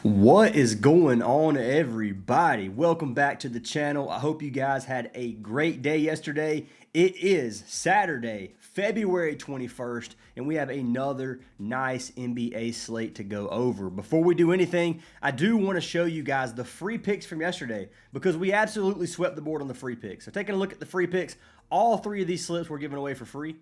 What is going on, everybody? Welcome back to the channel. I hope you guys had a great day yesterday. It is Saturday, February 21st, and we have another nice NBA slate to go over. Before we do anything, I do want to show you guys the free picks from yesterday because we absolutely swept the board on the free picks. So taking a look at the free picks, all three of these slips were given away for free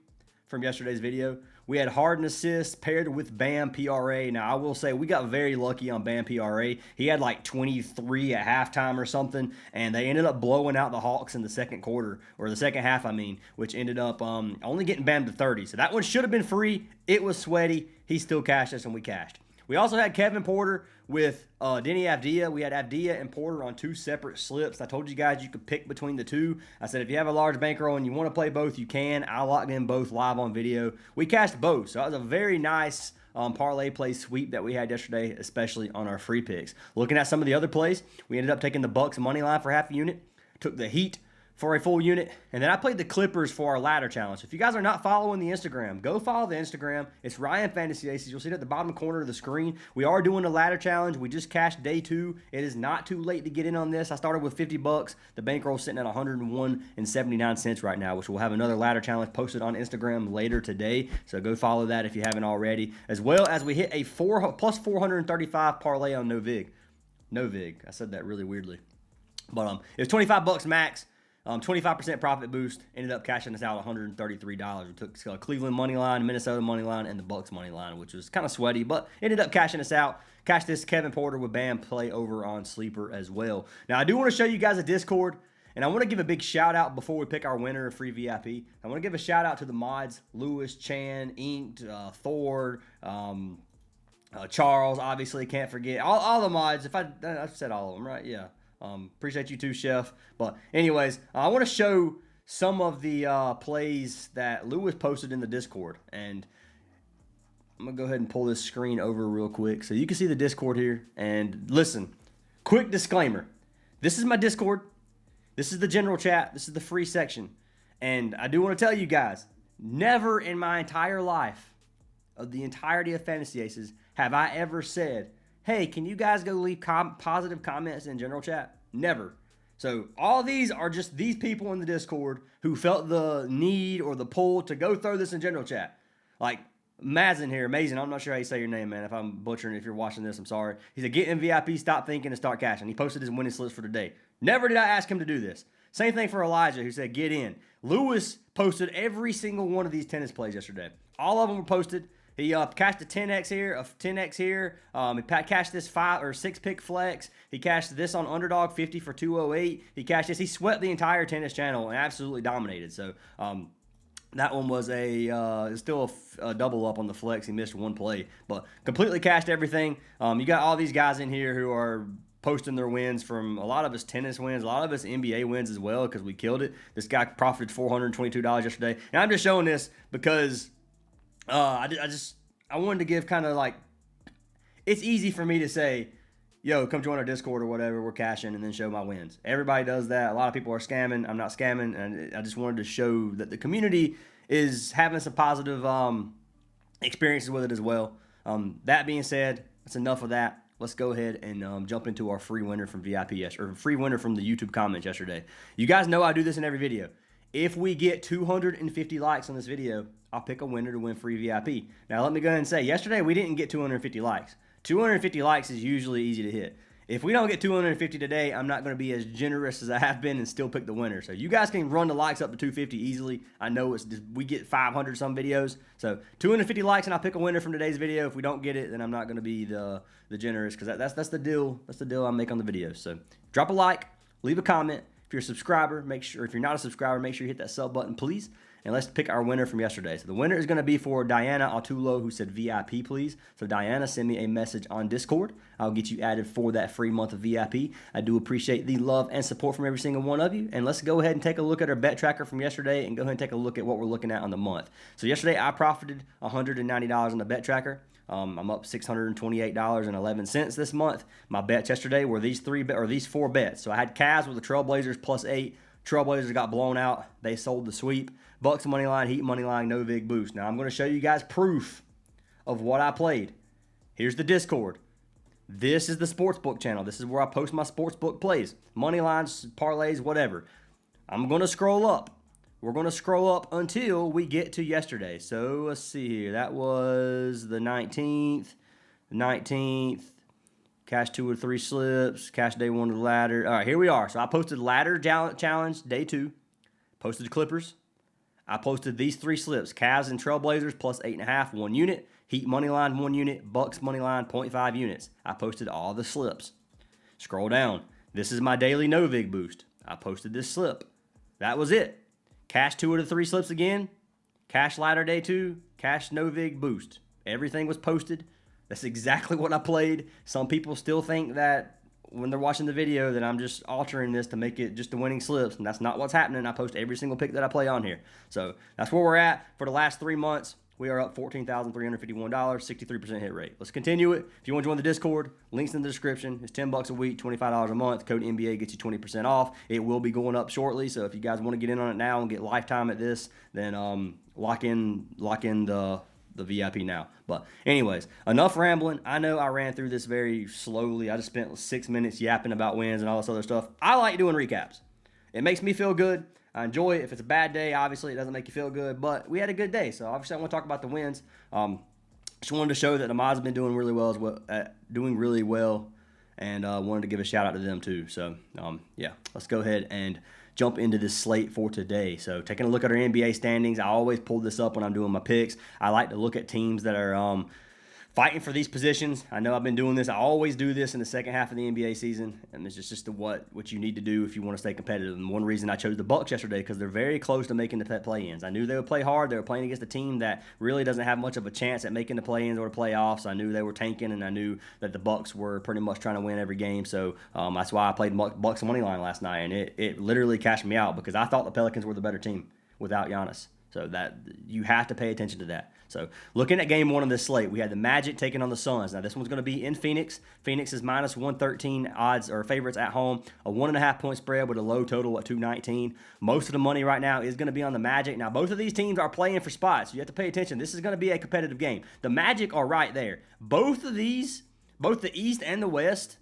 from yesterday's video. We had Harden assists paired with Bam PRA. Now, I will say we got very lucky on Bam PRA. He had like 23 at halftime or something, and they ended up blowing out the Hawks in the second quarter, or the second half, I mean, which ended up only getting Bam to 30. So that one should have been free. It was sweaty. He still cashed us, and we cashed. We also had Kevin Porter with Denny Avdia. We had Avdia and Porter on two separate slips. I told you guys you could pick between the two. I said if you have a large bankroll and you want to play both, you can. I locked in both live on video. We cashed both, so that was a very nice parlay play sweep that we had yesterday, especially on our free picks. Looking at some of the other plays, we ended up taking the Bucks money line for half a unit, took the Heat for a full unit, and then I played the Clippers for our ladder challenge. If you guys are not following the Instagram, go follow the Instagram. It's Ryan Fantasy Aces. You'll see it at the bottom corner of the screen. We are doing a ladder challenge. We just cashed day 2. It is not too late to get in on this. I started with $50. The bankroll's sitting at 101.79 cents right now, which we'll have another ladder challenge posted on Instagram later today. So go follow that if you haven't already. As well as we hit a plus 435 parlay on No Vig. No Vig. I said that really weirdly. But it was $25 max. 25% profit boost, ended up cashing us out $133. We took Cleveland money line, Minnesota money line, and the Bucks money line, which was kind of sweaty, but ended up cashing us out. Cashed this Kevin Porter with Bam play over on Sleeper as well. Now, I do want to show you guys a Discord, and I want to give a big shout out before we pick our winner of free VIP. I want to give a shout out to the mods, Lewis, Chan, Inked, Thor, Charles, obviously, can't forget. All the mods, I've said all of them, right? Yeah. Appreciate you too, Chef. But anyways, I want to show some of the plays that Lewis posted in the Discord. And I'm going to go ahead and pull this screen over real quick so you can see the Discord here. And listen, quick disclaimer. This is my Discord. This is the general chat. This is the free section. And I do want to tell you guys, never in my entire life, of the entirety of Fantasy Aces, have I ever said, hey, can you guys go leave positive comments in general chat? Never. So all these are just these people in the Discord who felt the need or the pull to go throw this in general chat. Like Mazen here, amazing. I'm not sure how you say your name, man. If I'm butchering it, if you're watching this, I'm sorry. He said, get in VIP, stop thinking, and start cashing. He posted his winning slips for today. Never did I ask him to do this. Same thing for Elijah, who said, get in. Lewis posted every single one of these tennis plays yesterday. All of them were posted. He cashed a 10x here, a 10x here. He cashed this 5 or 6 pick flex. He cashed this on Underdog 50 for 208. He cashed this. He swept the entire tennis channel and absolutely dominated. So that one was still a double up on the flex. He missed one play, but completely cashed everything. You got all these guys in here who are posting their wins from a lot of us tennis wins, a lot of us NBA wins as well because we killed it. This guy profited $422 yesterday. And I'm just showing this because I wanted to give kind of like, it's easy for me to say, yo, come join our Discord or whatever, we're cashing, and then show my wins. Everybody does that. A lot of people are scamming. I'm not scamming, and I just wanted to show that the community is having some positive experiences with it as well. That being said, that's enough of that. Let's go ahead and jump into our free winner from VIP or free winner from the YouTube comments yesterday. You guys know I do this in every video. If we get 250 likes on this video, I'll pick a winner to win free VIP. Now, let me go ahead and say, yesterday we didn't get 250 likes. 250 likes is usually easy to hit. If we don't get 250 today, I'm not going to be as generous as I have been and still pick the winner. So you guys can run the likes up to 250 easily. I know we get 500 some videos. So 250 likes and I'll pick a winner from today's video. If we don't get it, then I'm not going to be the generous because that's the deal. That's the deal I make on the videos. So drop a like, leave a comment. If you're a subscriber, if you're not a subscriber, make sure you hit that sub button, please. And let's pick our winner from yesterday. So the winner is going to be for Diana Altulo, who said VIP, please. So Diana, send me a message on Discord. I'll get you added for that free month of VIP. I do appreciate the love and support from every single one of you. And let's go ahead and take a look at our bet tracker from yesterday and go ahead and take a look at what we're looking at on the month. So yesterday I profited $190 on the bet tracker. I'm up $628.11 this month. My bets yesterday were these 4 bets. So I had Cavs with the Trailblazers +8. Trailblazers got blown out. They sold the sweep. Bucks money line, Heat money line, no big boost. Now I'm going to show you guys proof of what I played. Here's the Discord. This is the sportsbook channel. This is where I post my sportsbook plays, money lines, parlays, whatever. I'm going to scroll up. We're going to scroll up until we get to yesterday. So let's see here. That was the 19th. Cash 2 or 3 slips. Cash day 1 of the ladder. All right, here we are. So I posted ladder challenge day 2. Posted the Clippers. I posted these 3 slips. Cavs and Trailblazers plus 8.5, 1 unit. Heat money line, 1 unit. Bucks money line, 0.5 units. I posted all the slips. Scroll down. This is my daily no vig boost. I posted this slip. That was it. Cash 2 of the 3 slips again. Cash ladder day 2. Cash no vig boost. Everything was posted. That's exactly what I played. Some people still think that when they're watching the video that I'm just altering this to make it just the winning slips, and that's not what's happening. I post every single pick that I play on here. So that's where we're at for the last 3 months. We are up $14,351, 63% hit rate. Let's continue it. If you want to join the Discord, links in the description. It's $10 a week, $25 a month. Code NBA gets you 20% off. It will be going up shortly, so if you guys want to get in on it now and get lifetime at this, then lock in the VIP now. But anyways, enough rambling. I know I ran through this very slowly. I just spent 6 minutes yapping about wins and all this other stuff. I like doing recaps. It makes me feel good. I enjoy it. If it's a bad day, obviously it doesn't make you feel good, but we had a good day. So obviously I want to talk about the wins. Just wanted to show that the Mods have been doing really well and wanted to give a shout out to them too. So yeah, let's go ahead and jump into this slate for today. So taking a look at our NBA standings, I always pull this up when I'm doing my picks. I like to look at teams that are fighting for these positions. I know I've been doing this. I always do this in the second half of the NBA season, and it's just what you need to do if you want to stay competitive. And one reason I chose the Bucks yesterday because they're very close to making the play-ins. I knew they would play hard. They were playing against a team that really doesn't have much of a chance at making the play-ins or the playoffs. I knew they were tanking, and I knew that the Bucks were pretty much trying to win every game. So that's why I played Bucks money line last night, and it literally cashed me out because I thought the Pelicans were the better team without Giannis. So that you have to pay attention to that. So looking at game 1 of this slate, we had the Magic taking on the Suns. Now this one's going to be in Phoenix. Phoenix is minus 113 odds or favorites at home. A 1.5 point spread with a low total at 219. Most of the money right now is going to be on the Magic. Now both of these teams are playing for spots. You have to pay attention. This is going to be a competitive game. The Magic are right there. Both of these, both the East and the West,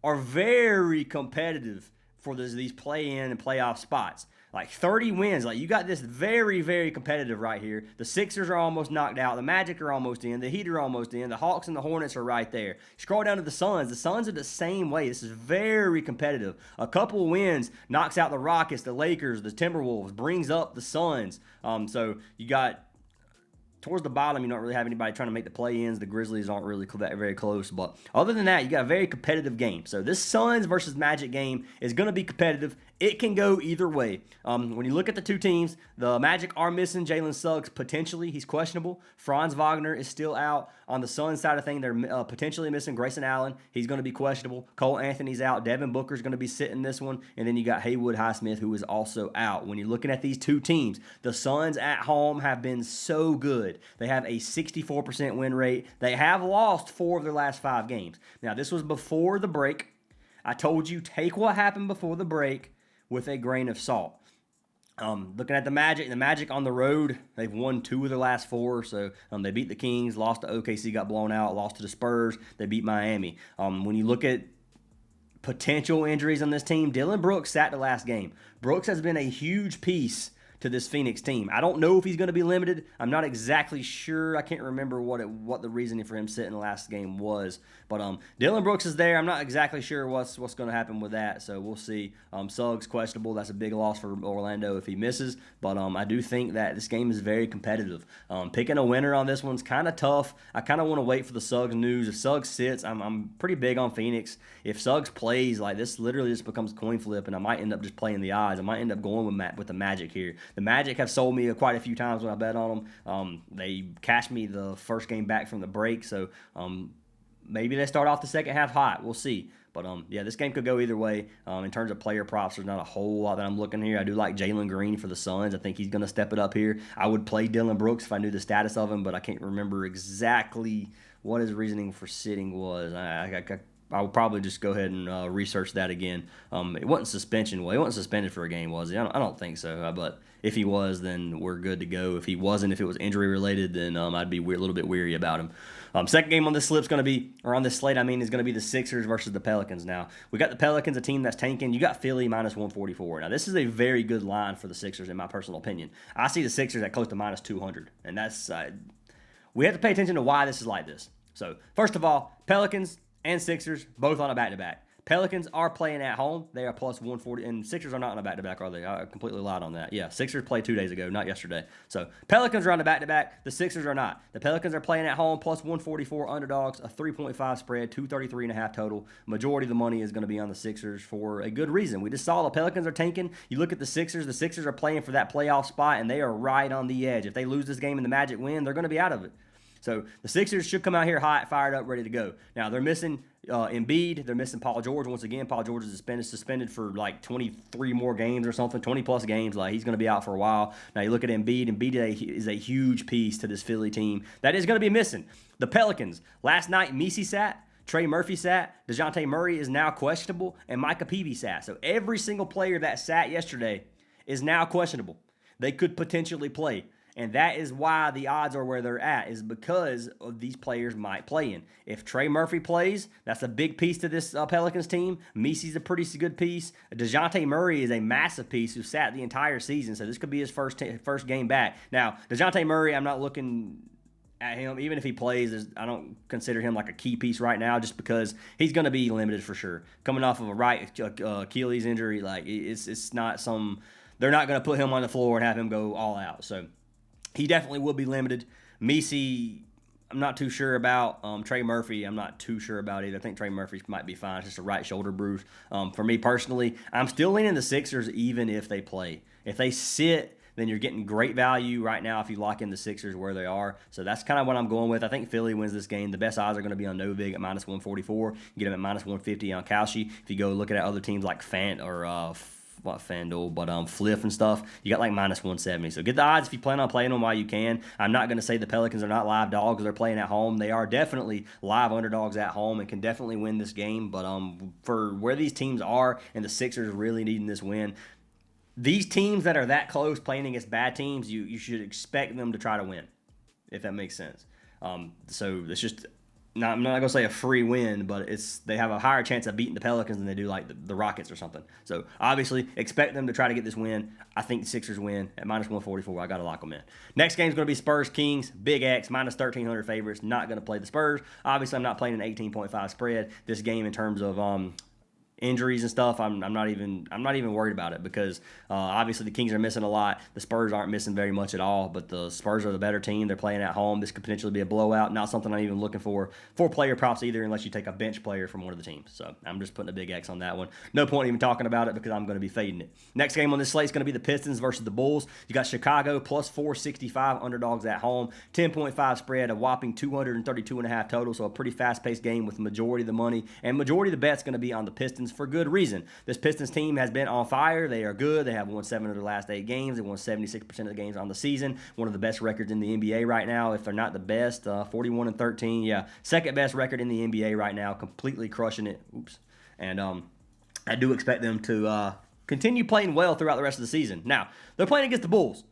are very competitive for these play-in and playoff spots. Like 30 wins. Like you got this very, very competitive right here. The Sixers are almost knocked out. The Magic are almost in. The Heat are almost in. The Hawks and the Hornets are right there. Scroll down to the Suns. The Suns are the same way. This is very competitive. A couple of wins knocks out the Rockets, the Lakers, the Timberwolves, brings up the Suns. So you got towards the bottom, you don't really have anybody trying to make the play-ins. The Grizzlies aren't really very close. But other than that, you got a very competitive game. So this Suns versus Magic game is going to be competitive. It can go either way. When you look at the two teams, the Magic are missing Jalen Suggs potentially. He's questionable. Franz Wagner is still out. On the Suns side of things, they're potentially missing Grayson Allen. He's going to be questionable. Cole Anthony's out. Devin Booker's going to be sitting this one. And then you got Haywood Highsmith, who is also out. When you're looking at these two teams, the Suns at home have been so good. They have a 64% win rate. They have lost 4 of their last 5 games. Now, this was before the break. I told you, take what happened before the break with a grain of salt. Looking at the Magic on the road, they've won 2 of their last 4. So they beat the Kings, lost to OKC, got blown out, lost to the Spurs. They beat Miami. When you look at potential injuries on this team, Dylan Brooks sat the last game. Brooks has been a huge piece to this Phoenix team. I don't know if he's going to be limited. I'm not exactly sure. I can't remember what the reasoning for him sitting the last game was. But Dylan Brooks is there. I'm not exactly sure what's going to happen with that. So we'll see. Suggs questionable. That's a big loss for Orlando if he misses. But I do think that this game is very competitive. Picking a winner on this one's kind of tough. I kind of want to wait for the Suggs news. If Suggs sits, I'm pretty big on Phoenix. If Suggs plays, like this literally just becomes coin flip, and I might end up just playing the odds. I might end up going with the Magic here. The Magic have sold me quite a few times when I bet on them. They cashed me the first game back from the break, so maybe they start off the second half hot. We'll see. But, yeah, this game could go either way. In terms of player props, there's not a whole lot that I'm looking here. I do like Jalen Green for the Suns. I think he's going to step it up here. I would play Dylan Brooks if I knew the status of him, but I can't remember exactly what his reasoning for sitting was. I I will probably just go ahead and research that again. It wasn't suspension. Well, he wasn't suspended for a game, was he? I don't think so. But if he was, then we're good to go. If he wasn't, if it was injury related, then I'd be a little bit weary about him. Second game on this slate is going to be the Sixers versus the Pelicans. Now, we got the Pelicans, a team that's tanking. You got Philly minus 144. Now, this is a very good line for the Sixers, in my personal opinion. I see the Sixers at close to minus 200, and that's we have to pay attention to why this is like this. So, first of all, Pelicans and Sixers both on a back-to-back. Pelicans are playing at home. They are plus 140, and Sixers are not on a back-to-back, are they? I completely lied on that. Yeah, Sixers played 2 days ago, not yesterday. So Pelicans are on a back-to-back. The Sixers are not. The Pelicans are playing at home, plus 144 underdogs, a 3.5 spread, 233.5 total. Majority of the money is going to be on the Sixers for a good reason. We just saw the Pelicans are tanking. You look at the Sixers are playing for that playoff spot, and they are right on the edge. If they lose this game and the Magic win, they're going to be out of it. So the Sixers should come out here hot, fired up, ready to go. Now, they're missing Embiid. They're missing Paul George. Once again, Paul George is suspended for like 23 more games or something, 20-plus games. Like, he's going to be out for a while. Now, you look at Embiid. Embiid is a huge piece to this Philly team. That is going to be missing. The Pelicans. Last night, Messi sat. Trey Murphy sat. DeJounte Murray is now questionable. And Micah Peavy sat. So every single player that sat yesterday is now questionable. They could potentially play. And that is why the odds are where they're at, is because of these players might play in. If Trey Murphy plays, that's a big piece to this Pelicans team. Messi's a pretty good piece. DeJounte Murray is a massive piece who sat the entire season, so this could be his first game back. Now, DeJounte Murray, I'm not looking at him. Even if he plays, I don't consider him like a key piece right now, just because he's going to be limited for sure. Coming off of a right Achilles injury, like it's not some. They're not going to put him on the floor and have him go all out. So he definitely will be limited. Messi, I'm not too sure about. Trey Murphy, I'm not too sure about either. I think Trey Murphy might be fine. It's just a right shoulder bruise. For me personally, I'm still leaning the Sixers even if they play. If they sit, then you're getting great value right now if you lock in the Sixers where they are. So that's kind of what I'm going with. I think Philly wins this game. The best odds are going to be on Novig at minus 144. You get them at minus 150 on Kalshi. If you go look at other teams like FanDuel, but Fliff and stuff, you got like minus 170. So get the odds if you plan on playing them while you can. I'm not going to say the Pelicans are not live dogs. They're playing at home. They are definitely live underdogs at home and can definitely win this game. But for where these teams are and the Sixers really needing this win, these teams that are that close playing against bad teams, you should expect them to try to win, if that makes sense. So it's just I'm not going to say a free win, but they have a higher chance of beating the Pelicans than they do like the Rockets or something. So obviously expect them to try to get this win. I think the Sixers win at minus 144. I got to lock them in. Next game is going to be Spurs Kings. Big X, minus 1,300 favorites. Not going to play the Spurs. Obviously, I'm not playing an 18.5 spread. This game in terms of injuries and stuff, I'm not even worried about it, because obviously the Kings are missing a lot. The Spurs aren't missing very much at all, but the Spurs are the better team. They're playing at home. This could potentially be a blowout. Not something I'm even looking for player props either, unless you take a bench player from one of the teams. So I'm just putting a big X on that one. No point even talking about it, because I'm going to be fading it. Next game on this slate is going to be the Pistons versus the Bulls. You got Chicago plus 465 underdogs at home, 10.5 spread, a whopping 232.5 total. So a pretty fast-paced game with the majority of the money and majority of the bets going to be on the Pistons, for good reason. This Pistons team has been on fire. They are good. They have won 7 of their last 8 games. They won 76% of the games on the season. One of the best records in the NBA right now, if they're not the best. 41-13. Yeah, second best record in the NBA right now. Completely crushing it. Oops. And I do expect them to continue playing well throughout the rest of the season. Now, they're playing against the Bulls.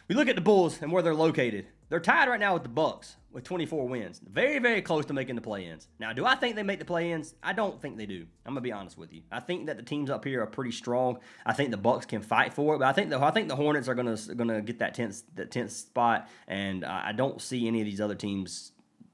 We look at the Bulls and where they're located. They're tied right now with the Bucks with 24 wins. Very, very close to making the play-ins. Now, do I think they make the play-ins? I don't think they do. I'm going to be honest with you. I think that the teams up here are pretty strong. I think the Bucks can fight for it, but I think the Hornets are going to get that 10th spot, and I don't see any of these other teams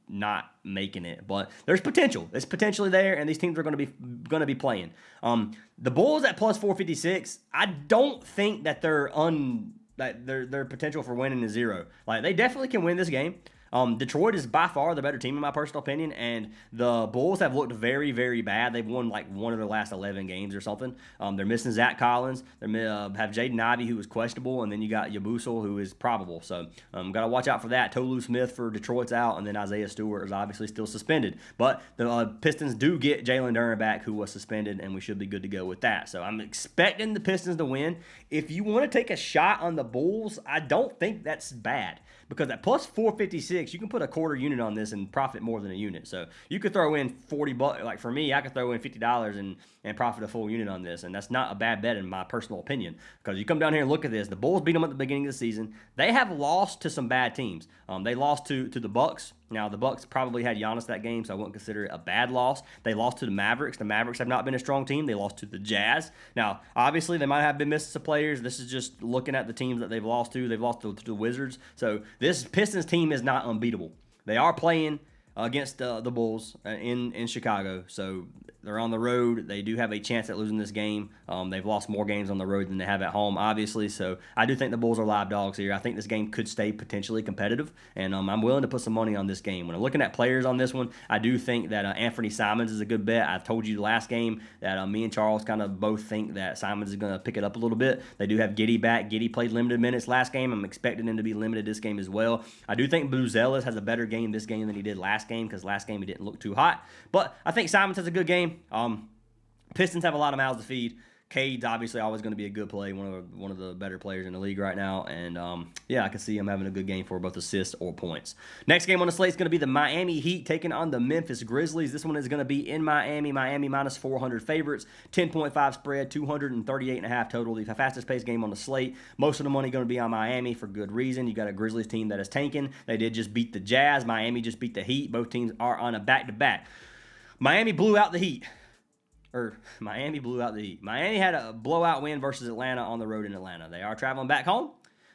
not making it. But there's potential. It's potentially there, and these teams are going to be playing. The Bulls at plus 456. I don't think that their potential for winning is zero. Like, they definitely can win this game. Detroit is by far the better team in my personal opinion, and the Bulls have looked very, very bad. They've won like one of their last 11 games or something. They're missing Zach Collins. They have Jaden Ivey, who is questionable, and then you got Yabusel, who is probable. So got to watch out for that. Tolu Smith for Detroit's out, and then Isaiah Stewart is obviously still suspended. But the Pistons do get Jalen Duren back, who was suspended, and we should be good to go with that. So I'm expecting the Pistons to win. If you want to take a shot on the Bulls, I don't think that's bad, because at plus 456, 6, you can put a quarter unit on this and profit more than a unit. So you could throw in $40. Like for me, I could throw in $50 and profit a full unit on this, and that's not a bad bet in my personal opinion. Because you come down here and look at this, the Bulls beat them at the beginning of the season. They have lost to some bad teams. They lost to the Bucks. Now, the Bucks probably had Giannis that game, so I wouldn't consider it a bad loss. They lost to the Mavericks. The Mavericks have not been a strong team. They lost to the Jazz. Now, obviously, they might have been missing some players. This is just looking at the teams that they've lost to. They've lost to the Wizards. So this Pistons team is not unbeatable. They are playing against the Bulls in Chicago, so they're on the road. They do have a chance at losing this game. They've lost more games on the road than they have at home, obviously, so I do think the Bulls are live dogs here. I think this game could stay potentially competitive, and I'm willing to put some money on this game. When I'm looking at players on this one, I do think that Anthony Simons is a good bet. I've told you last game that me and Charles kind of both think that Simons is going to pick it up a little bit. They do have Giddey back. Giddey played limited minutes last game. I'm expecting him to be limited this game as well. I do think Buzelis has a better game this game than he did last game, because last game he didn't look too hot. But I think Simons has a good game. Pistons have a lot of mouths to feed. Cade's obviously always going to be a good play, one of the better players in the league right now. And, yeah, I can see him having a good game for both assists or points. Next game on the slate is going to be the Miami Heat taking on the Memphis Grizzlies. This one is going to be in Miami. Miami minus 400 favorites. 10.5 spread, 238.5 total. The fastest paced game on the slate. Most of the money going to be on Miami for good reason. You got a Grizzlies team that is tanking. They did just beat the Jazz. Miami just beat the Heat. Both teams are on a back-to-back. Miami blew out the Heat. Miami had a blowout win versus Atlanta on the road in Atlanta. They are traveling back home.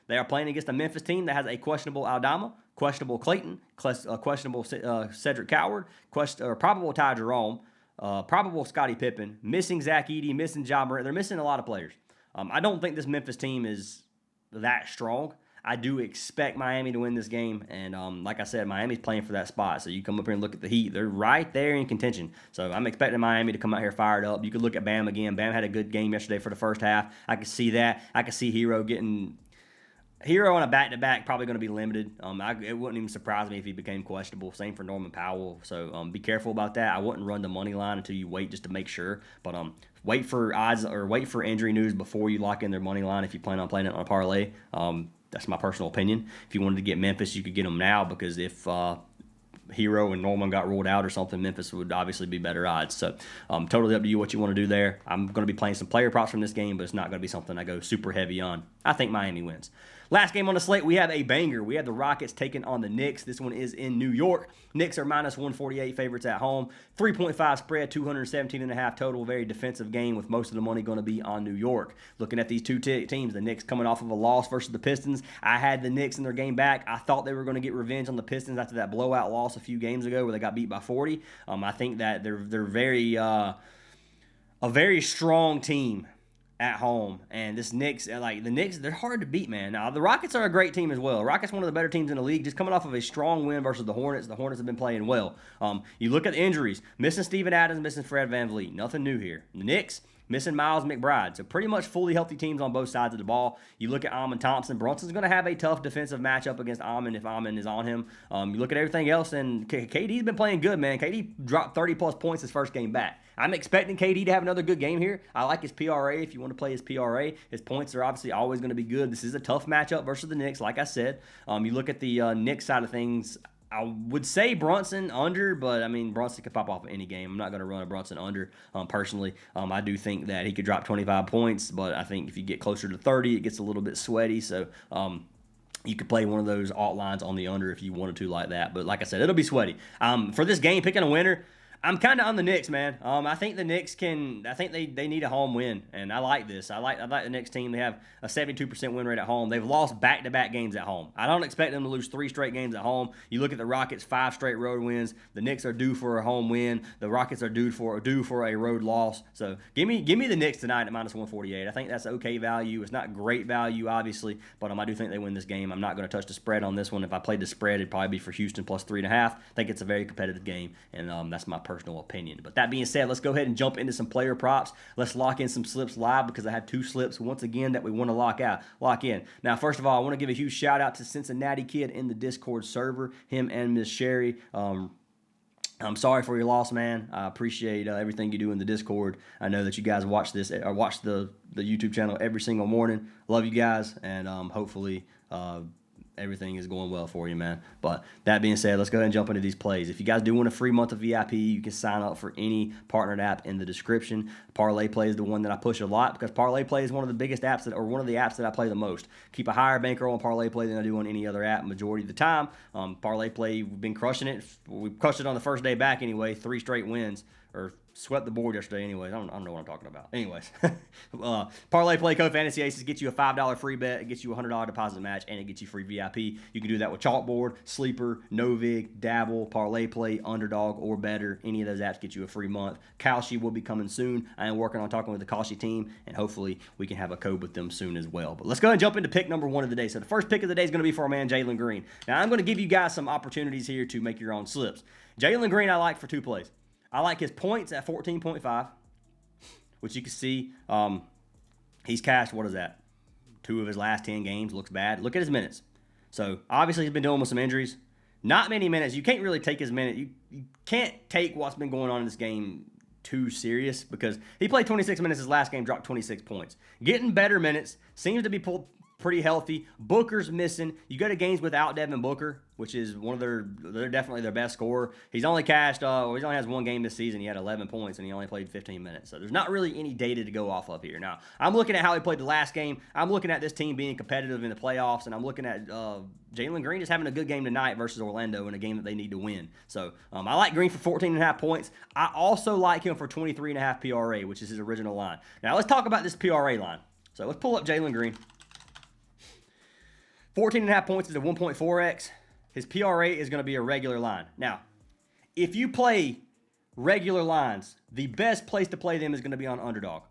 They are playing against a Memphis team that has a questionable Aldama, questionable Clayton, questionable Cedric Coward, probable Ty Jerome, probable Scottie Pippen, missing Zach Edey, missing Ja Morant. They're missing a lot of players. I don't think this Memphis team is that strong. I do expect Miami to win this game, and like I said, Miami's playing for that spot. So you come up here and look at the Heat. They're right there in contention. So I'm expecting Miami to come out here fired up. You could look at Bam again. Bam had a good game yesterday for the first half. I could see that. I could see Hero on a back-to-back, probably going to be limited. It wouldn't even surprise me if he became questionable. Same for Norman Powell. So be careful about that. I wouldn't run the money line until you wait just to make sure. But wait for odds or wait for injury news before you lock in their money line if you plan on playing it on a parlay. That's my personal opinion. If you wanted to get Memphis, you could get them now, because if Hero and Norman got ruled out or something, Memphis would obviously be better odds. So totally up to you what you want to do there. I'm going to be playing some player props from this game, but it's not going to be something I go super heavy on. I think Miami wins. Last game on the slate, we have a banger. We have the Rockets taking on the Knicks. This one is in New York. Knicks are minus 148 favorites at home. 3.5 spread, 217.5 total. Very defensive game with most of the money going to be on New York. Looking at these two teams, the Knicks coming off of a loss versus the Pistons. I had the Knicks in their game back. I thought they were going to get revenge on the Pistons after that blowout loss a few games ago where they got beat by 40. I think that they're very a very strong team at home, and this Knicks, the Knicks, they're hard to beat, man. Now, the Rockets are a great team as well. Rockets one of the better teams in the league, just coming off of a strong win versus the Hornets. The Hornets have been playing well. You look at the injuries, missing Steven Adams, missing Fred VanVleet. Nothing new here. The Knicks, missing Miles McBride. So pretty much fully healthy teams on both sides of the ball. You look at Amon Thompson. Brunson's going to have a tough defensive matchup against Amon if Amon is on him. You look at everything else, and KD's been playing good, man. KD dropped 30-plus points his first game back. I'm expecting KD to have another good game here. I like his PRA if you want to play his PRA. His points are obviously always going to be good. This is a tough matchup versus the Knicks, like I said. You look at the Knicks side of things, I would say Brunson under, but, Brunson could pop off any game. I'm not going to run a Brunson under personally. I do think that he could drop 25 points, but I think if you get closer to 30, it gets a little bit sweaty. So you could play one of those alt lines on the under if you wanted to like that. But like I said, it'll be sweaty. For this game, picking a winner, I'm kind of on the Knicks, man. I think the Knicks they need a home win, and I like this. I like the Knicks team. They have a 72% win rate at home. They've lost back-to-back games at home. I don't expect them to lose 3 straight games at home. You look at the Rockets, 5 straight road wins. The Knicks are due for a home win. The Rockets are due for a road loss. So give me the Knicks tonight at minus 148. I think that's okay value. It's not great value, obviously, but I do think they win this game. I'm not going to touch the spread on this one. If I played the spread, it'd probably be for Houston plus 3.5. I think it's a very competitive game, and that's my personal opinion. But that being said, let's go ahead and jump into some player props. Let's lock in some slips live, because I have 2 slips once again that we want to lock in. Now, first of all, I want to give a huge shout out to Cincinnati Kid in the Discord server, him and Miss Sherry. I'm sorry for your loss, man. I appreciate everything you do in the Discord. I know that you guys watch this or watch the YouTube channel every single morning. Love you guys, and hopefully everything is going well for you, man. But that being said, let's go ahead and jump into these plays. If you guys do want a free month of VIP, you can sign up for any partnered app in the description. Parlay Play is the one that I push a lot because Parlay Play is one of the biggest apps or one of the apps that I play the most. Keep a higher bankroll on Parlay Play than I do on any other app majority of the time. Parlay Play, we've been crushing it. We crushed it on the first day back anyway, 3 straight wins, or swept the board yesterday anyways. I don't know what I'm talking about. Anyways, Parlay Play Code Fantasy Aces gets you a $5 free bet. It gets you a $100 deposit match, and it gets you free VIP. You can do that with Chalkboard, Sleeper, Novig, Dabble, Parlay Play, Underdog, or Better. Any of those apps get you a free month. Kalshi will be coming soon. I am working on talking with the Kalshi team, and hopefully we can have a code with them soon as well. But let's go ahead and jump into pick number 1 of the day. So the first pick of the day is going to be for our man Jalen Green. Now I'm going to give you guys some opportunities here to make your own slips. Jalen Green I like for 2 plays. I like his points at 14.5, which you can see he's cashed, what is that? 2 of his last 10 games. Looks bad. Look at his minutes. So, obviously, he's been dealing with some injuries. Not many minutes. You can't really take his minute. You can't take what's been going on in this game too serious because he played 26 minutes his last game, dropped 26 points. Getting better minutes. Seems to be pulled pretty healthy. Booker's missing. You go to games without Devin Booker, which is one of they're definitely their best scorer. He's only cashed, he only has 1 game this season. He had 11 points, and he only played 15 minutes. So there's not really any data to go off of here. Now, I'm looking at how he played the last game. I'm looking at this team being competitive in the playoffs, and I'm looking at Jalen Green just having a good game tonight versus Orlando in a game that they need to win. So I like Green for 14.5 points. I also like him for 23.5 PRA, which is his original line. Now, let's talk about this PRA line. So let's pull up Jalen Green. 14.5 points is a 1.4x. His PRA is going to be a regular line. Now, if you play regular lines, the best place to play them is going to be on Underdog.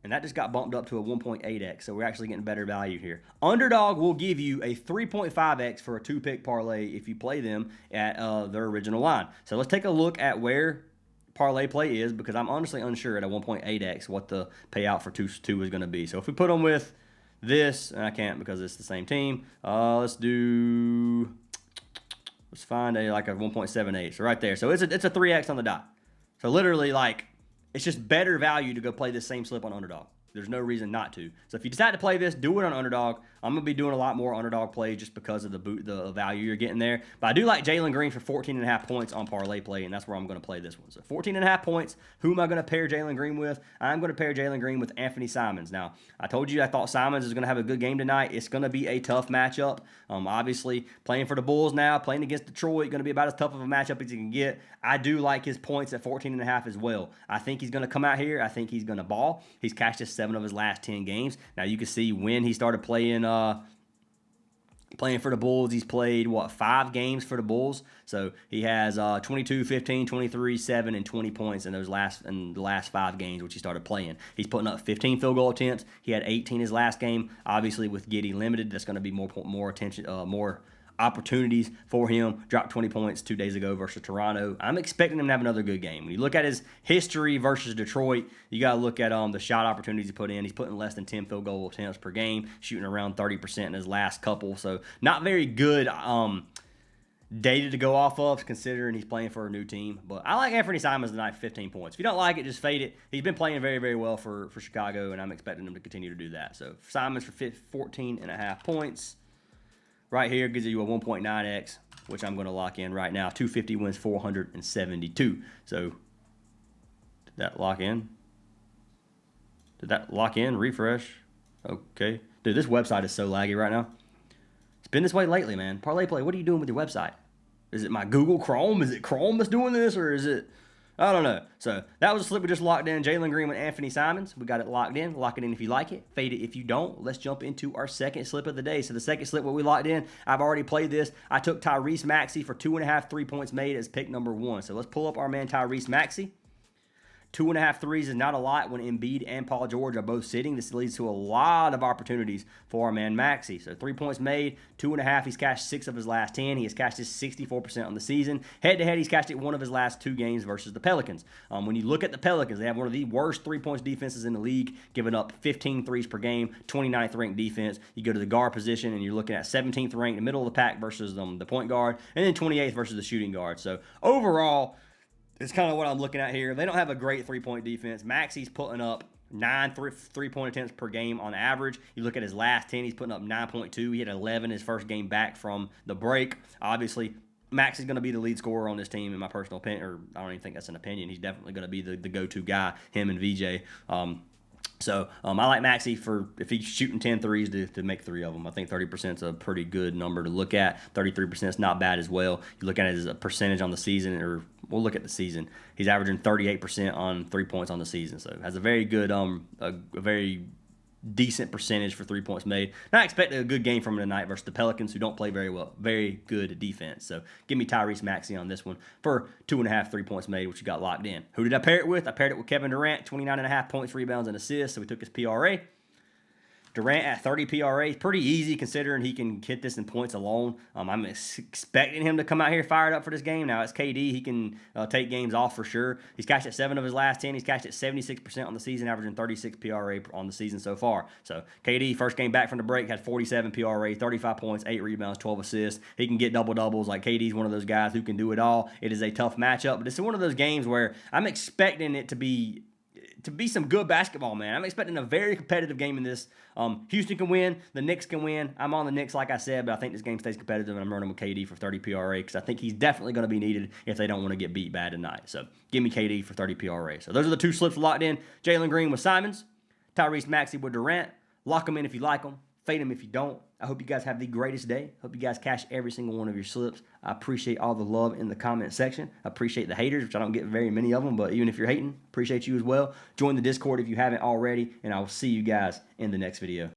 And that just got bumped up to a 1.8x, so we're actually getting better value here. Underdog will give you a 3.5x for a 2-pick parlay if you play them at their original line. So let's take a look at where Parlay Play is because I'm honestly unsure at a 1.8x what the payout for 2 is going to be. So if we put them with this, and I can't because it's the same team. Let's find like a 1.78. So right there. So it's a 3x on the dot. So literally it's just better value to go play this same slip on Underdog. There's no reason not to. So if you decide to play this, do it on Underdog. I'm going to be doing a lot more Underdog plays just because of the value you're getting there. But I do like Jalen Green for 14.5 points on Parlay Play, and that's where I'm going to play this one. So 14.5 points. Who am I going to pair Jalen Green with? I'm going to pair Jalen Green with Anthony Simons. Now, I told you I thought Simons is going to have a good game tonight. It's going to be a tough matchup. Obviously, playing for the Bulls now, playing against Detroit, going to be about as tough of a matchup as you can get. I do like his points at 14.5 as well. I think he's going to come out here. I think he's going to ball. He's cashed his 7 of his last 10 games. Now, you can see when he started playing for the Bulls, he's played, 5 games for the Bulls. So he has 22, 15, 23, 7, and 20 points in the last 5 games, which he started playing. He's putting up 15 field goal attempts. He had 18 his last game. Obviously, with Giddey limited, that's going to be more attention, more opportunities for him. Dropped 20 points 2 days ago versus Toronto. I'm expecting him to have another good game. When you look at his history versus Detroit, you got to look at the shot opportunities he put in. He's putting less than 10 field goal attempts per game, shooting around 30% in his last couple. So not very good data to go off of considering he's playing for a new team. But I like Anthony Simons tonight for 15 points. If you don't like it, just fade it. He's been playing very, very well for Chicago, and I'm expecting him to continue to do that. So Simons for 14.5 points. Right here gives you a 1.9x, which I'm going to lock in right now. 250 wins 472. So, did that lock in? Refresh. Okay. Dude, this website is so laggy right now. It's been this way lately, man. Parlay Play, what are you doing with your website? Is it my Google Chrome? Is it Chrome that's doing this, or is it... I don't know. So that was a slip we just locked in. Jalen Green with Anthony Simons. We got it locked in. Lock it in if you like it. Fade it if you don't. Let's jump into our second slip of the day. So the second slip, what we locked in, I've already played this. I took Tyrese Maxey for 2.5 3-points made as pick number 1. So let's pull up our man Tyrese Maxey. 2.5 threes is not a lot when Embiid and Paul George are both sitting. This leads to a lot of opportunities for our man Maxey. So 3 points made, 2.5. He's cashed 6 of his last 10. He has cashed his 64% on the season. Head-to-head, he's cashed it 1 of his last 2 games versus the Pelicans. When you look at the Pelicans, they have one of the worst 3-point defenses in the league, giving up 15 threes per game, 29th ranked defense. You go to the guard position, and you're looking at 17th ranked, the middle of the pack versus the point guard, and then 28th versus the shooting guard. So overall, it's kind of what I'm looking at here. They don't have a great 3-point defense. Maxey's putting up 9 three-point attempts per game on average. You look at his last 10, he's putting up 9.2. He had 11 his first game back from the break. Obviously, Max is going to be the lead scorer on this team, in my personal opinion, or I don't even think that's an opinion. He's definitely going to be the go-to guy, him and VJ. So I like Maxey for if he's shooting 10 threes to make 3 of them. I think 30% is a pretty good number to look at. 33% is not bad as well. You look at it as a percentage on the season, or we'll look at the season. He's averaging 38% on 3 points on the season. So has a very good, a very decent percentage for 3 points made. Not expecting a good game from him tonight versus the Pelicans, who don't play very well. Very good defense. So give me Tyrese Maxey on this one for 2.5 3 points made, which you got locked in. Who did I pair it with? I paired it with Kevin Durant, 29.5 points, rebounds, and assists. So we took his PRA. Durant at 30 PRA is pretty easy considering he can hit this in points alone. I'm expecting him to come out here fired up for this game. Now, it's KD. He can take games off for sure. He's cashed at 7 of his last 10. He's cashed at 76% on the season, averaging 36 PRA on the season so far. So, KD, first game back from the break, had 47 PRA, 35 points, 8 rebounds, 12 assists. He can get double-doubles. Like, KD's one of those guys who can do it all. It is a tough matchup, but it's one of those games where I'm expecting it to be some good basketball, man. I'm expecting a very competitive game in this. Houston can win. The Knicks can win. I'm on the Knicks, like I said, but I think this game stays competitive, and I'm running with KD for 30 PRA because I think he's definitely going to be needed if they don't want to get beat bad tonight. So give me KD for 30 PRA. So those are the 2 slips locked in. Jalen Green with Simons. Tyrese Maxey with Durant. Lock them in if you like them. Fade them if you don't. I hope you guys have the greatest day. Hope you guys cash every single one of your slips. I appreciate all the love in the comment section. I appreciate the haters, which I don't get very many of them, but even if you're hating, appreciate you as well. Join the Discord if you haven't already, and I will see you guys in the next video.